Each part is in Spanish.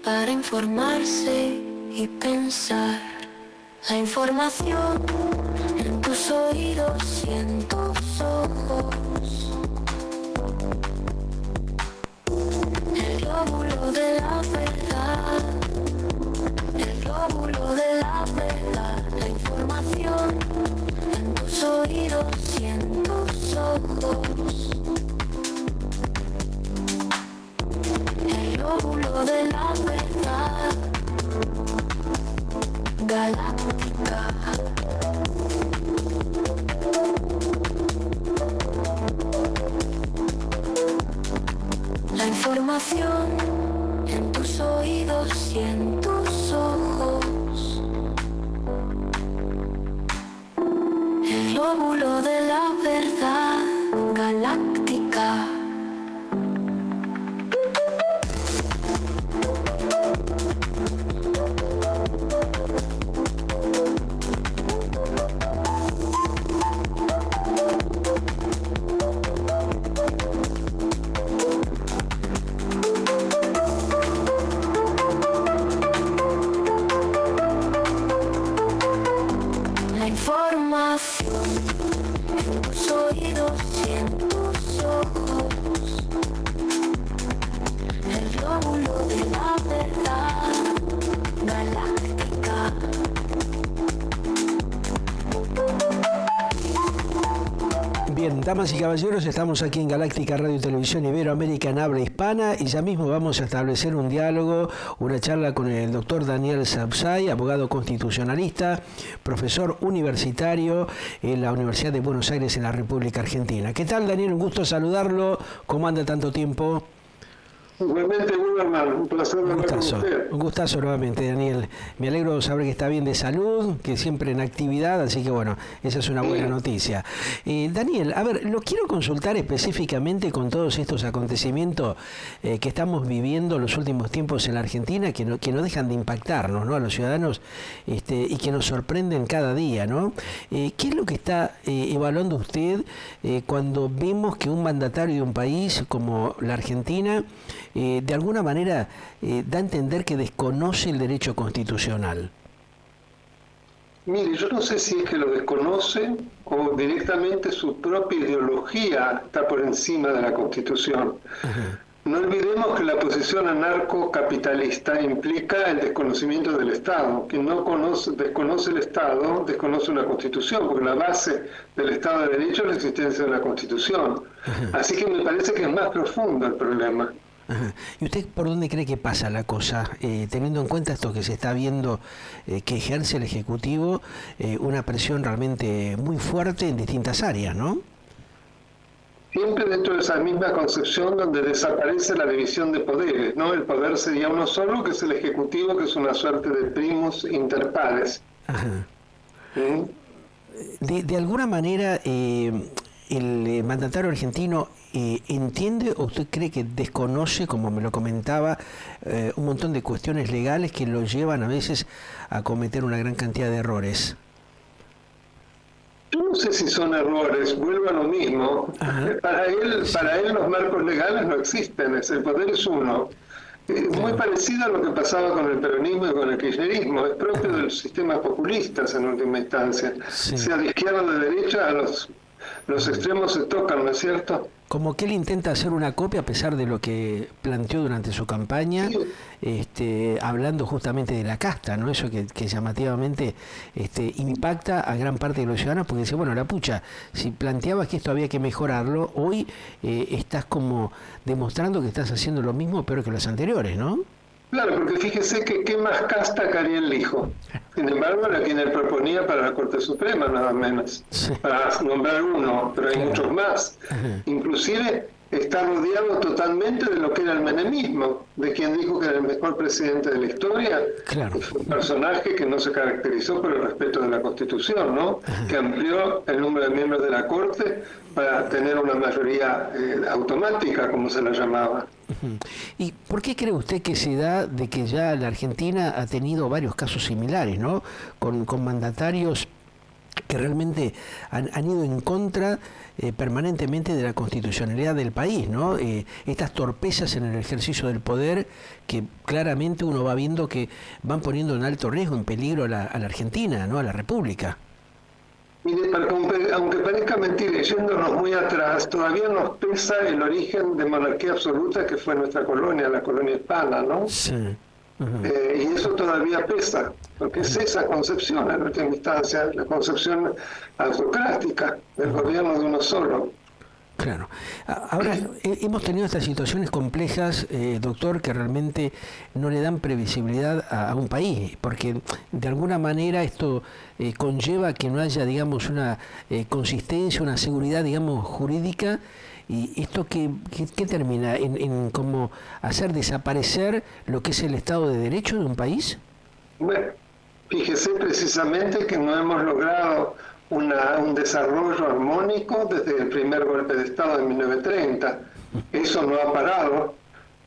para informarse y pensar. La información en tus oídos y en tus ojos. El glóbulo de la verdad. El glóbulo de la verdad. La información en tus oídos y en tus ojos. El glóbulo de la verdad. Galáctica. La información en tus oídos y en tus ojos. El glóbulo de la verdad. Galáctica. En tus oídos y en tus ojos. El glóbulo de la verdad. Galáctica. Bien, damas y caballeros, estamos aquí en Galáctica Radio y Televisión Iberoamérica en habla hispana y ya mismo vamos a establecer un diálogo, una charla con el doctor Daniel Sapsay, abogado constitucionalista, profesor universitario en la Universidad de Buenos Aires en la República Argentina. ¿Qué tal, Daniel? Un gusto saludarlo. ¿Cómo anda tanto tiempo? Igualmente, Wilmerman, un placer hablar con usted. Un gustazo nuevamente, Daniel. Me alegro de saber que está bien de salud, que siempre en actividad, así que bueno, esa es una buena noticia. Daniel, a ver, lo quiero consultar específicamente con todos estos acontecimientos que estamos viviendo en los últimos tiempos en la Argentina, que no dejan de impactarnos, ¿no?, a los ciudadanos, y que nos sorprenden cada día, ¿no? ¿Qué es lo que está evaluando usted cuando vemos que un mandatario de un país como la Argentina de alguna manera da a entender que desconoce el derecho constitucional? Mire, yo no sé si es que lo desconoce o directamente su propia ideología está por encima de la Constitución. No olvidemos que la posición anarcocapitalista implica el desconocimiento del Estado. Quien no desconoce el Estado, desconoce una Constitución, porque la base del Estado de Derecho es la existencia de una Constitución. Así que me parece que es más profundo el problema. Ajá. ¿Y usted por dónde cree que pasa la cosa, teniendo en cuenta esto que se está viendo, que ejerce el Ejecutivo una presión realmente muy fuerte en distintas áreas, ¿no? Siempre dentro de esa misma concepción donde desaparece la división de poderes, ¿no? El poder sería uno solo, que es el Ejecutivo, que es una suerte de primus inter pares. Ajá. De alguna manera, el mandatario argentino ¿entiende o usted cree que desconoce, como me lo comentaba, un montón de cuestiones legales que lo llevan a veces a cometer una gran cantidad de errores? Yo no sé si son errores, vuelvo a lo mismo. Para él los marcos legales no existen, el poder es uno. Muy parecido a lo que pasaba con el peronismo y con el kirchnerismo, es propio de los sistemas populistas en última instancia. Sí. Sea de izquierda o de derecha, los extremos se tocan, ¿no es cierto? Como que él intenta hacer una copia a pesar de lo que planteó durante su campaña, hablando justamente de la casta, ¿no? Eso que llamativamente impacta a gran parte de los ciudadanos, porque dice, bueno, la pucha, si planteabas que esto había que mejorarlo, hoy estás como demostrando que estás haciendo lo mismo, pero que los anteriores, ¿no? Claro, porque fíjese que qué más casta que Ariel Lijo. Sin embargo, era quien él proponía para la Corte Suprema, nada menos. Sí. Para nombrar uno, pero hay muchos más. Inclusive está rodeado totalmente de lo que era el menemismo, de quien dijo que era el mejor presidente de la historia. Claro. Un personaje que no se caracterizó por el respeto de la Constitución, ¿no? Que amplió el número de miembros de la Corte para tener una mayoría automática, como se la llamaba. ¿Y por qué cree usted que se da de que ya la Argentina ha tenido varios casos similares, ¿no? Con mandatarios que realmente han ido en contra permanentemente de la constitucionalidad del país, ¿no? Estas torpezas en el ejercicio del poder que claramente uno va viendo que van poniendo en alto riesgo, en peligro a la Argentina, ¿no? A la República. Mire, aunque parezca mentira, yéndonos muy atrás, todavía nos pesa el origen de monarquía absoluta que fue nuestra colonia, la colonia hispana, ¿no? Sí. Y eso todavía pesa, porque es esa concepción, en última instancia, la concepción autocrática del gobierno de uno solo. Claro. Ahora, hemos tenido estas situaciones complejas, doctor, que realmente no le dan previsibilidad a un país, porque de alguna manera esto conlleva que no haya, digamos, una consistencia, una seguridad, digamos, jurídica, y esto que termina en como hacer desaparecer lo que es el Estado de Derecho de un país. Bueno, fíjese precisamente que no hemos logrado un desarrollo armónico desde el primer golpe de Estado de 1930. Eso no ha parado.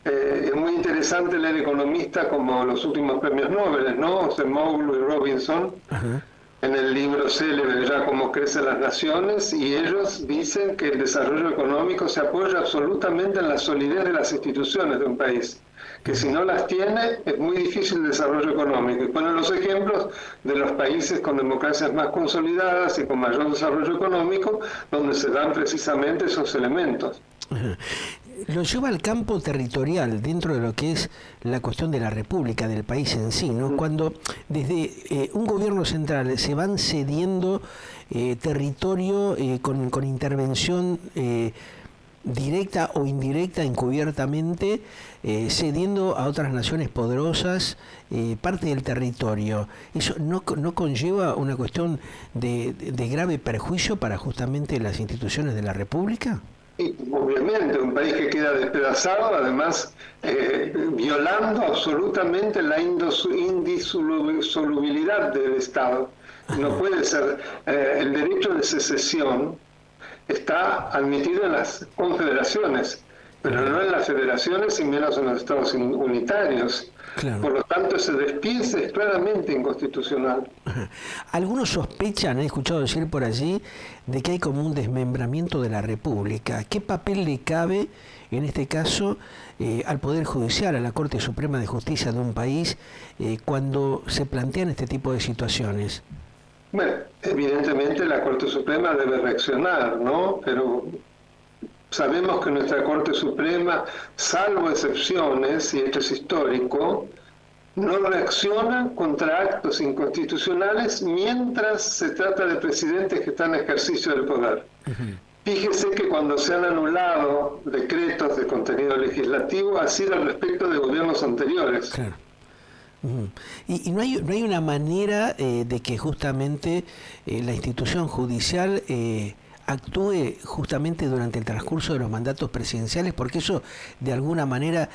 Es muy interesante leer economistas como los últimos premios Nobel, ¿no? Acemoglu y Robinson, en el libro célebre ya Cómo crecen las naciones, y ellos dicen que el desarrollo económico se apoya absolutamente en la solidez de las instituciones de un país, que si no las tiene es muy difícil el desarrollo económico. Y ponen los ejemplos de los países con democracias más consolidadas y con mayor desarrollo económico, donde se dan precisamente esos elementos. Lo lleva al campo territorial dentro de lo que es la cuestión de la república, del país en sí, ¿no? Cuando desde un gobierno central se van cediendo territorio con intervención directa o indirecta, encubiertamente, cediendo a otras naciones poderosas parte del territorio. ¿Eso no conlleva una cuestión de grave perjuicio para justamente las instituciones de la república? Y obviamente, un país que queda despedazado, además violando absolutamente la indisolubilidad del Estado. No puede ser. El derecho de secesión está admitido en las confederaciones, pero no en las federaciones y menos en los estados unitarios. Claro. Por lo tanto, ese despiece es claramente inconstitucional. Algunos sospechan, he escuchado decir por allí, de que hay como un desmembramiento de la República. ¿Qué papel le cabe, en este caso, al Poder Judicial, a la Corte Suprema de Justicia de un país, cuando se plantean este tipo de situaciones? Bueno, evidentemente la Corte Suprema debe reaccionar, ¿no? Pero sabemos que nuestra Corte Suprema, salvo excepciones, y esto es histórico, no reacciona contra actos inconstitucionales mientras se trata de presidentes que están en ejercicio del poder. Fíjese que cuando se han anulado decretos de contenido legislativo ha sido al respecto de gobiernos anteriores. Claro. Y no hay una manera de que justamente la institución judicial actúe justamente durante el transcurso de los mandatos presidenciales, porque eso de alguna manera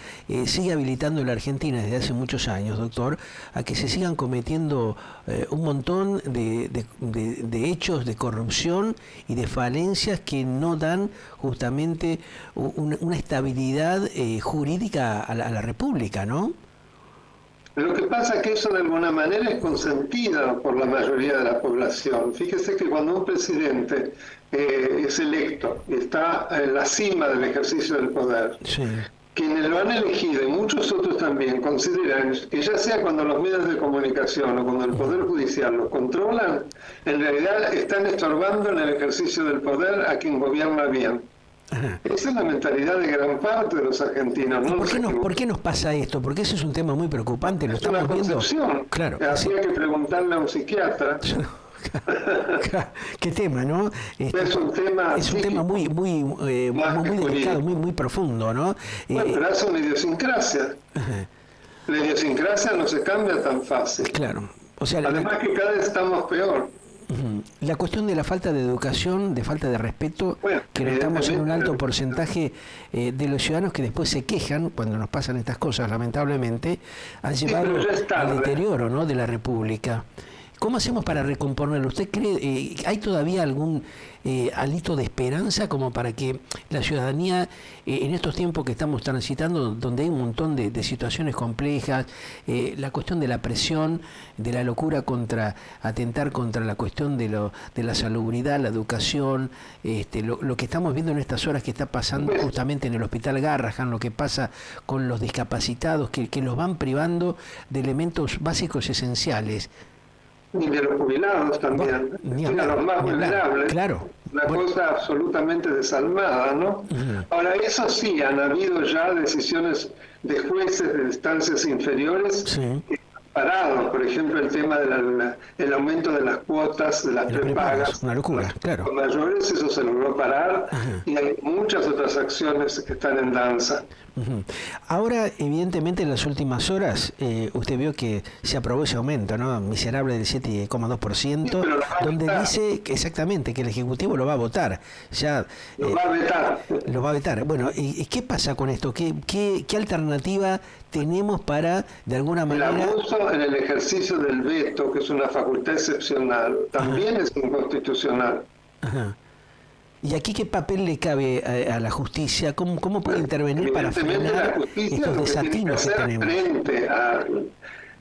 sigue habilitando en la Argentina desde hace muchos años, doctor, a que se sigan cometiendo un montón de hechos de corrupción y de falencias que no dan justamente una estabilidad jurídica a la República, ¿no? Lo que pasa es que eso de alguna manera es consentido por la mayoría de la población. Fíjese que cuando un presidente es electo y está en la cima del ejercicio del poder, sí, quienes lo han elegido y muchos otros también consideran que ya sea cuando los medios de comunicación o cuando el Poder Judicial lo controlan, en realidad están estorbando en el ejercicio del poder a quien gobierna bien. Esa es la mentalidad de gran parte de los argentinos. ¿No? ¿Por qué nos pasa esto? Porque ese es un tema muy preocupante. Lo estamos viendo. Claro. Habría que preguntarle a un psiquiatra. Qué tema, ¿no? Es un tema muy delicado, muy profundo, ¿no? Bueno, pero hace una idiosincrasia. La idiosincrasia no se cambia tan fácil. Claro. O sea, además que cada vez estamos peor. La cuestión de la falta de educación, de falta de respeto, que notamos en un alto porcentaje de los ciudadanos que después se quejan cuando nos pasan estas cosas, lamentablemente, ha llevado al deterioro, ¿no?, de la República. ¿Cómo hacemos para recomponerlo? ¿Usted cree, hay todavía algún alito de esperanza como para que la ciudadanía, en estos tiempos que estamos transitando, donde hay un montón de situaciones complejas, la cuestión de la presión, de la locura contra atentar contra la cuestión de la salubridad, la educación, lo que estamos viendo en estas horas que está pasando justamente en el Hospital Garrahan, lo que pasa con los discapacitados, que los van privando de elementos básicos esenciales? Y de los jubilados también, a los más vulnerables. Claro. Una cosa absolutamente desalmada, ¿no? Ahora, eso sí, han habido ya decisiones de jueces de instancias inferiores que han parado, por ejemplo, el tema del aumento de las cuotas de las prepagas. Una locura, claro. Con mayores, eso se logró parar, y hay muchas otras acciones que están en danza. Ahora, evidentemente, en las últimas horas, usted vio que se aprobó ese aumento, ¿no? Miserable del 7,2%, donde dice que exactamente que el Ejecutivo lo va a votar. Ya, lo va a vetar. Lo va a vetar. Bueno, ¿y qué pasa con esto? ¿Qué alternativa tenemos para, de alguna manera... El abuso en el ejercicio del veto, que es una facultad excepcional, también es inconstitucional. ¿Y aquí qué papel le cabe a la justicia? ¿Cómo puede intervenir para frenar estos desatinos que tenemos? Frente a...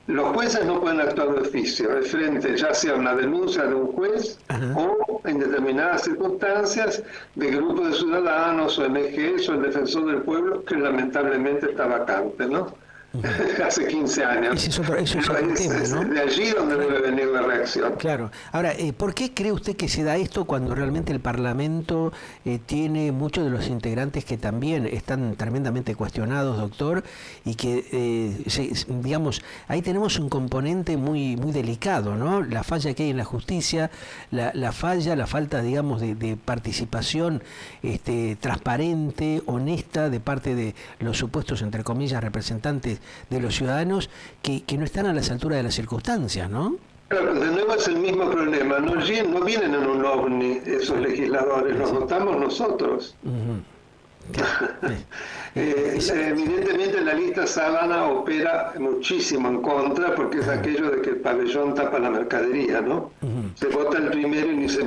Los jueces no pueden actuar de oficio, es frente ya sea una denuncia de un juez o en determinadas circunstancias de grupos de ciudadanos o ONGs o el defensor del pueblo, que lamentablemente está vacante, ¿no? Hace 15 años. Ese es otro tema, ¿no? De allí donde debe venir la reacción. Claro. Ahora, ¿por qué cree usted que se da esto cuando realmente el Parlamento tiene muchos de los integrantes que también están tremendamente cuestionados, doctor, y que, digamos, ahí tenemos un componente muy delicado, ¿no? La falla que hay en la justicia, la falta, digamos, de participación transparente, honesta, de parte de los supuestos, entre comillas, representantes de los ciudadanos que no están a las alturas de las circunstancias, ¿no? Claro, de nuevo es el mismo problema, no vienen en un ovni esos legisladores, los votamos nosotros. Evidentemente la lista Sábana opera muchísimo en contra, porque es aquello de que el pabellón tapa la mercadería, ¿no? Se vota el primero y ni se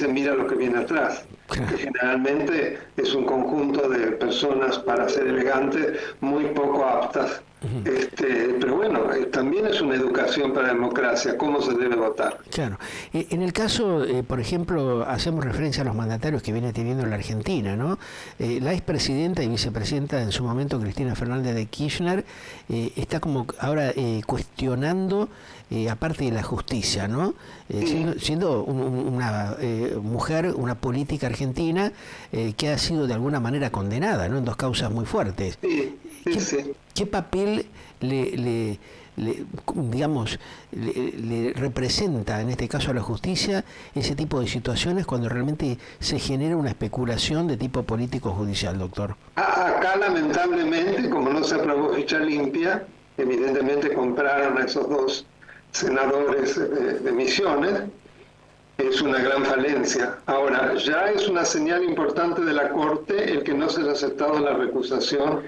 mira lo que viene atrás. Que generalmente es un conjunto de personas, para ser elegantes, muy poco aptas. Pero bueno, también es una educación para la democracia, cómo se debe votar. Claro. En el caso, por ejemplo, hacemos referencia a los mandatarios que viene teniendo la Argentina, ¿no? La expresidenta y vicepresidenta en su momento, Cristina Fernández de Kirchner, está como ahora cuestionando, aparte de la justicia, ¿no? Siendo una mujer, una política argentina que ha sido de alguna manera condenada, ¿no? En 2 causas muy fuertes. ¿Qué papel le representa en este caso a la justicia ese tipo de situaciones cuando realmente se genera una especulación de tipo político-judicial, doctor? Acá lamentablemente, como no se aprobó ficha limpia, evidentemente compraron a esos 2 senadores de Misiones. Es una gran falencia. Ahora, ya es una señal importante de la Corte el que no se haya aceptado la recusación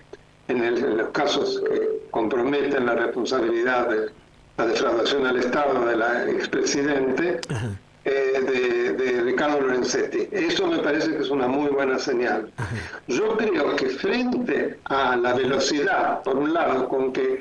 en los casos que comprometen la responsabilidad de la defraudación al Estado de la expresidente de Ricardo Lorenzetti. Eso me parece que es una muy buena señal. Yo creo que frente a la velocidad, por un lado, con que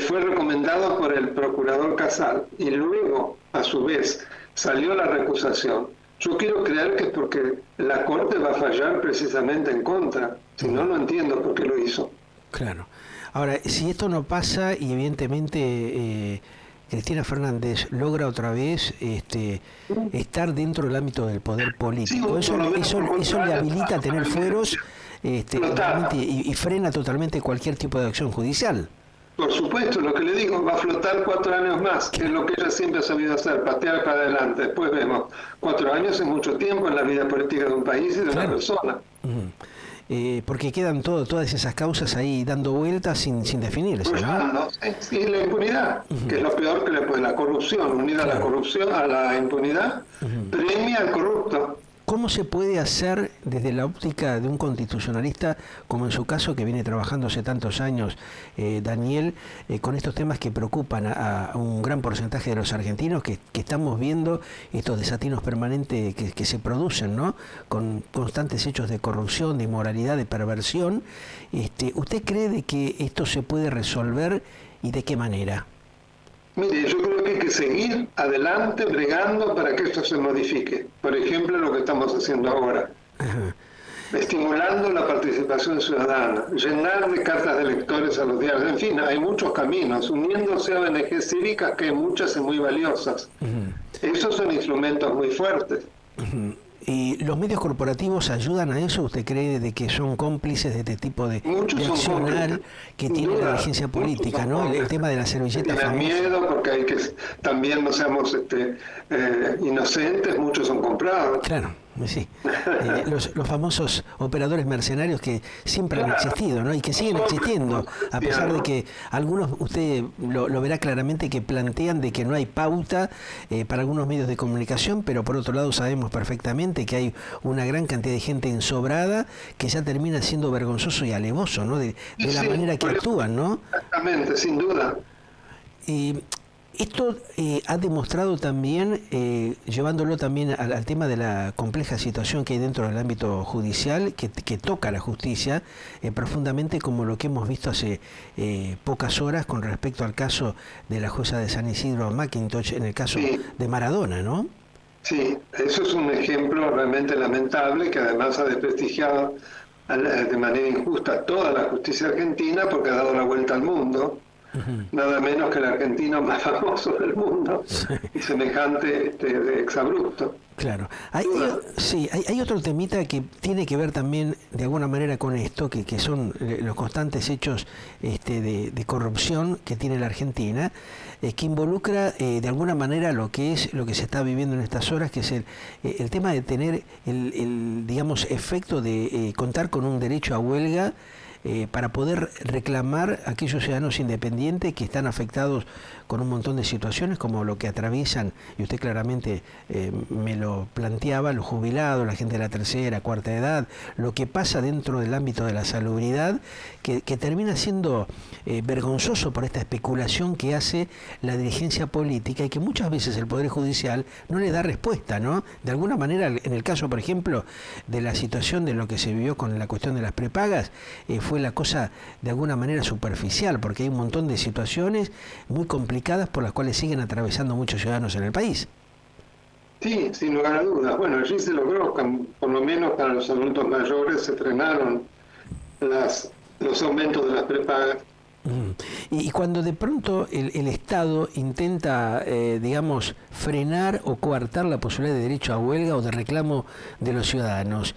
fue recomendado por el procurador Casal y luego, a su vez, salió la recusación, yo quiero creer que es porque la Corte va a fallar precisamente en contra. Si no, no entiendo por qué lo hizo. Claro. Ahora, si esto no pasa y evidentemente Cristina Fernández logra otra vez estar dentro del ámbito del poder político, eso le habilita a tener fueros y frena totalmente cualquier tipo de acción judicial. Por supuesto, lo que le digo, va a flotar 4 años más, que es lo que ella siempre ha sabido hacer, patear para adelante. Después vemos, 4 años es mucho tiempo en la vida política de un país y de una persona. Porque quedan todas esas causas ahí dando vueltas sin definirse, ¿no? Y la impunidad, que es lo peor que le puede, la corrupción, unida a la corrupción, a la impunidad, premia al corrupto. ¿Cómo se puede hacer desde la óptica de un constitucionalista, como en su caso, que viene trabajando hace tantos años, Daniel, con estos temas que preocupan a un gran porcentaje de los argentinos, que estamos viendo estos desatinos permanentes que se producen, ¿no? Con constantes hechos de corrupción, de inmoralidad, de perversión? ¿Usted cree de que esto se puede resolver y de qué manera? Mire, yo creo que hay que seguir adelante bregando para que esto se modifique. Por ejemplo, lo que estamos haciendo ahora. Ajá. Estimulando la participación ciudadana, llenar de cartas de electores a los diarios. En fin, hay muchos caminos, uniéndose a ONG cívicas, que hay muchas y muy valiosas. Esos son instrumentos muy fuertes. ¿Y los medios corporativos ayudan a eso? ¿Usted cree de que son cómplices de este tipo de accionar que tiene la dirigencia política, ¿no? El tema de la servilleta famosa. Tienen miedo porque hay que también no seamos inocentes, muchos son comprados. Claro, sí. Los famosos operadores mercenarios que siempre han existido, ¿no? Y que siguen existiendo, a pesar de que algunos, usted lo verá claramente, que plantean de que no hay pauta para algunos medios de comunicación, pero por otro lado sabemos perfectamente que hay una gran cantidad de gente ensobrada que ya termina siendo vergonzoso y alevoso, ¿no? De la manera que actúan, ¿no? Exactamente, sin duda. Esto ha demostrado también, llevándolo también al tema de la compleja situación que hay dentro del ámbito judicial, que toca a la justicia profundamente, como lo que hemos visto hace pocas horas con respecto al caso de la jueza de San Isidro McIntosh, en el caso de Maradona, ¿no? Sí, eso es un ejemplo realmente lamentable, que además ha desprestigiado de manera injusta toda la justicia argentina, porque ha dado la vuelta al mundo. Nada menos que el argentino más famoso del mundo, y semejante de exabrupto. Claro. Hay otro temita que tiene que ver también de alguna manera con esto, que son los constantes hechos de corrupción que tiene la Argentina, que involucra de alguna manera lo que se está viviendo en estas horas, que es el tema de tener el digamos, efecto de contar con un derecho a huelga para poder reclamar a aquellos ciudadanos independientes que están afectados con un montón de situaciones, como lo que atraviesan, y usted claramente me lo planteaba, los jubilados, la gente de la tercera, cuarta edad, lo que pasa dentro del ámbito de la salubridad, que termina siendo vergonzoso por esta especulación que hace la dirigencia política y que muchas veces el Poder Judicial no le da respuesta, ¿no? De alguna manera, en el caso, por ejemplo, de la situación de lo que se vivió con la cuestión de las prepagas, fue la cosa de alguna manera superficial, porque hay un montón de situaciones muy complicadas por las cuales siguen atravesando muchos ciudadanos en el país. Sí, sin lugar a dudas. Bueno, allí se logró, por lo menos para los adultos mayores, se frenaron los aumentos de las prepagas. Y cuando de pronto el Estado intenta, digamos, frenar o coartar la posibilidad de derecho a huelga o de reclamo de los ciudadanos,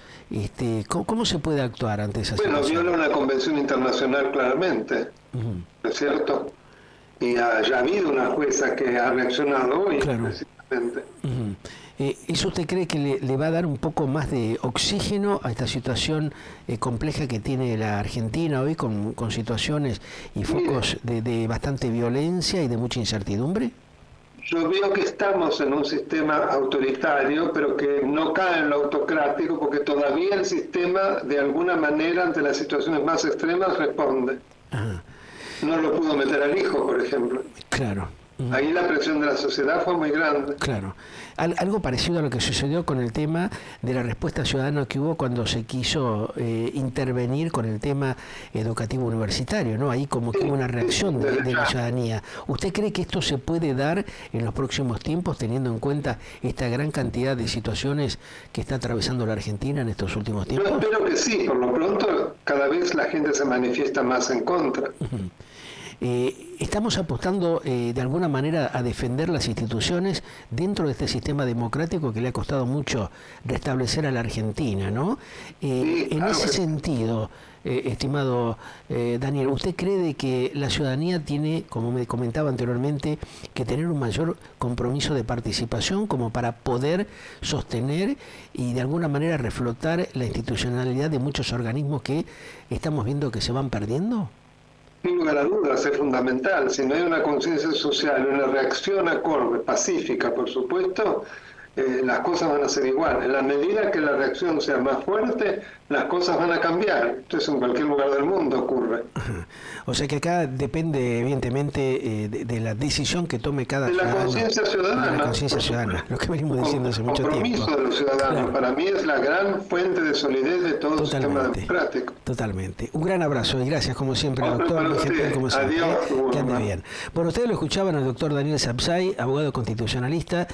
¿cómo se puede actuar ante esa situación? Bueno, viola una convención internacional claramente, ¿no es cierto? Y ya ha habido una jueza que ha reaccionado hoy, claro, precisamente. ¿Eso usted cree que le va a dar un poco más de oxígeno a esta situación compleja que tiene la Argentina hoy, con situaciones y focos de bastante violencia y de mucha incertidumbre? Yo veo que estamos en un sistema autoritario, pero que no cae en lo autocrático, porque todavía el sistema, de alguna manera, ante las situaciones más extremas, responde. Ajá. No lo pudo meter al hijo, por ejemplo. Claro. Ahí la presión de la sociedad fue muy grande. Claro. Algo parecido a lo que sucedió con el tema de la respuesta ciudadana que hubo cuando se quiso intervenir con el tema educativo universitario, ¿no? Ahí como que hubo una reacción de la ciudadanía. ¿Usted cree que esto se puede dar en los próximos tiempos, teniendo en cuenta esta gran cantidad de situaciones que está atravesando la Argentina en estos últimos tiempos? Yo espero que sí. Por lo pronto, cada vez la gente se manifiesta más en contra. Estamos apostando de alguna manera a defender las instituciones dentro de este sistema democrático que le ha costado mucho restablecer a la Argentina, ¿no? En ese sentido, estimado Daniel, ¿usted cree de que la ciudadanía tiene, como me comentaba anteriormente, que tener un mayor compromiso de participación como para poder sostener y de alguna manera reflotar la institucionalidad de muchos organismos que estamos viendo que se van perdiendo? Sin lugar a dudas, es fundamental. Si no hay una conciencia social, una reacción acorde, pacífica, por supuesto, las cosas van a ser igual. En la medida que la reacción sea más fuerte, las cosas van a cambiar. Entonces en cualquier lugar del mundo ocurre. O sea que acá depende evidentemente de la decisión que tome cada De la ciudadano. conciencia ciudadana. De la conciencia ciudadana, lo que venimos diciendo hace mucho tiempo. Compromiso de los ciudadanos. Claro. Para mí es la gran fuente de solidez de todo el sistema Totalmente, democrático. totalmente. Un gran abrazo y gracias como siempre, Otro doctor. para Muy gentil, usted. como siempre. Adiós. Que ande bien. Bueno, ustedes lo escuchaban al doctor Daniel Sapsay, abogado constitucionalista,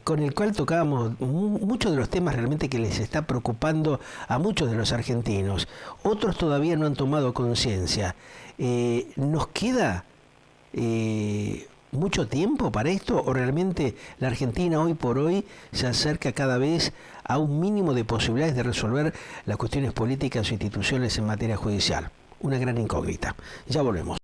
con el cual tocábamos muchos de los temas realmente que les está preocupando a muchos de los argentinos. Otros todavía no han tomado conciencia. ¿Nos queda mucho tiempo para esto o realmente la Argentina hoy por hoy se acerca cada vez a un mínimo de posibilidades de resolver las cuestiones políticas o instituciones en materia judicial? Una gran incógnita. Ya volvemos.